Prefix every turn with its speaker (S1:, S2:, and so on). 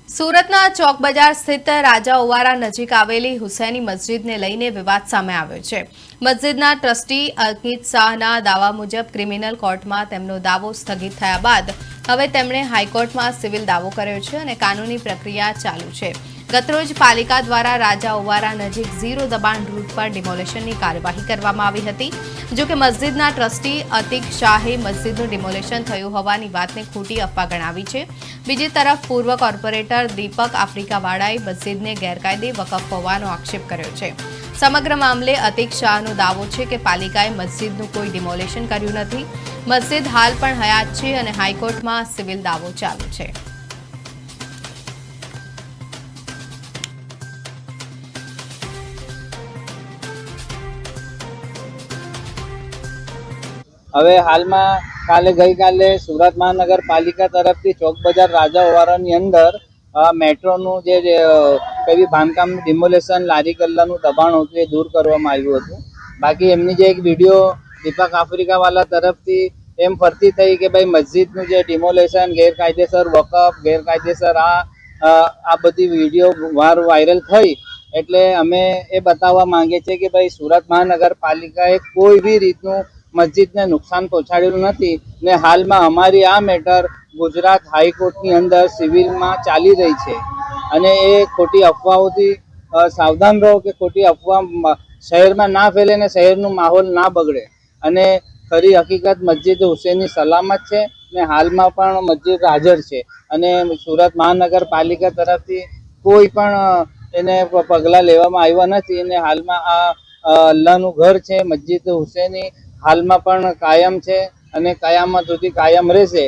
S1: સુરતના ચોક બજાર સ્થિત રાજા ઓવારા નજીક આવેલી હુસૈની મસ્જિદને લઈને વિવાદ સામે આવ્યો છે। મસ્જિદના ટ્રસ્ટી અંકિત શાહના દાવા મુજબ ક્રિમિનલ કોર્ટમાં તેમનો દાવો સ્થગિત થયા બાદ હવે તેમણે હાઈકોર્ટમાં સિવિલ દાવો કર્યો છે અને કાનૂની પ્રક્રિયા ચાલુ છે। ગતરોજ પાલિકા દ્વારા રાજા ઓવારા નજીક ઝીરો દબાણ રૂટ પર ડિમોલેશનની કાર્યવાહી કરવામાં આવી હતી। જો કે મસ્જિદના ટ્રસ્ટી અતિક શાહે મસ્જિદનું ડિમોલેશન થયું હોવાની વાતને ખોટી અફવા ગણાવી છે। બીજી તરફ પૂર્વ કોર્પોરેટર દીપક આફ્રિકાવાળાએ મસ્જિદને ગેરકાયદે વકફ હોવાનો આક્ષેપ કર્યો છે। સમગ્ર મામલે અતિક શાહનો દાવો છે કે પાલિકાએ મસ્જિદનું કોઈ ડિમોલેશન કર્યું નથી। મસ્જિદ હાલ પણ હયાત છે અને હાઈકોર્ટમાં સિવિલ દાવો ચાલુ છે।
S2: હવે હાલમાં ગઈકાલે સુરત મહાનગરપાલિકા તરફથી ચોક બજાર રાજા ઓવારાની અંદર મેટ્રોનું જે કઈ બાંધકામનું ડિમોલેશન લારી ગલ્લાનું દબાણ હતું એ દૂર કરવામાં આવ્યું હતું। બાકી એમની જે એક વિડીયો દીપક આફ્રિકાવાલા તરફથી એમ ફરતી થઈ કે ભાઈ મસ્જિદનું જે ડિમોલેશન ગેરકાયદેસર વકફ ગેરકાયદેસર આ બધી વિડીયો વાયરલ થઈ એટલે અમે એ બતાવવા માંગીએ છીએ કે ભાઈ સુરત મહાનગરપાલિકાએ કોઈ બી રીતનું મસ્જિદને નુકસાન પહોંચાડેલું નથી ને હાલમાં અમારી આ મેટર ગુજરાત હાઈકોર્ટની અંદર સિવિલમાં ચાલી રહી છે અને એ ખોટી અફવાઓથી સાવધાન રહો કે ખોટી અફવા શહેરમાં ના ફેલે ને શહેરનું માહોલ ના બગડે અને ખરી હકીકત મસ્જિદ હુસૈની સલામત છે ને હાલમાં પણ મસ્જિદ હાજર છે અને સુરત મહાનગરપાલિકા તરફથી કોઈ પણ એને પગલાં લેવામાં આવ્યા નથી અને હાલમાં આ અલ્લાહનું ઘર છે મસ્જિદ હુસૈની હાલમાં પણ કાયમ છે અને કયામત સુધી કાયમ રહેશે।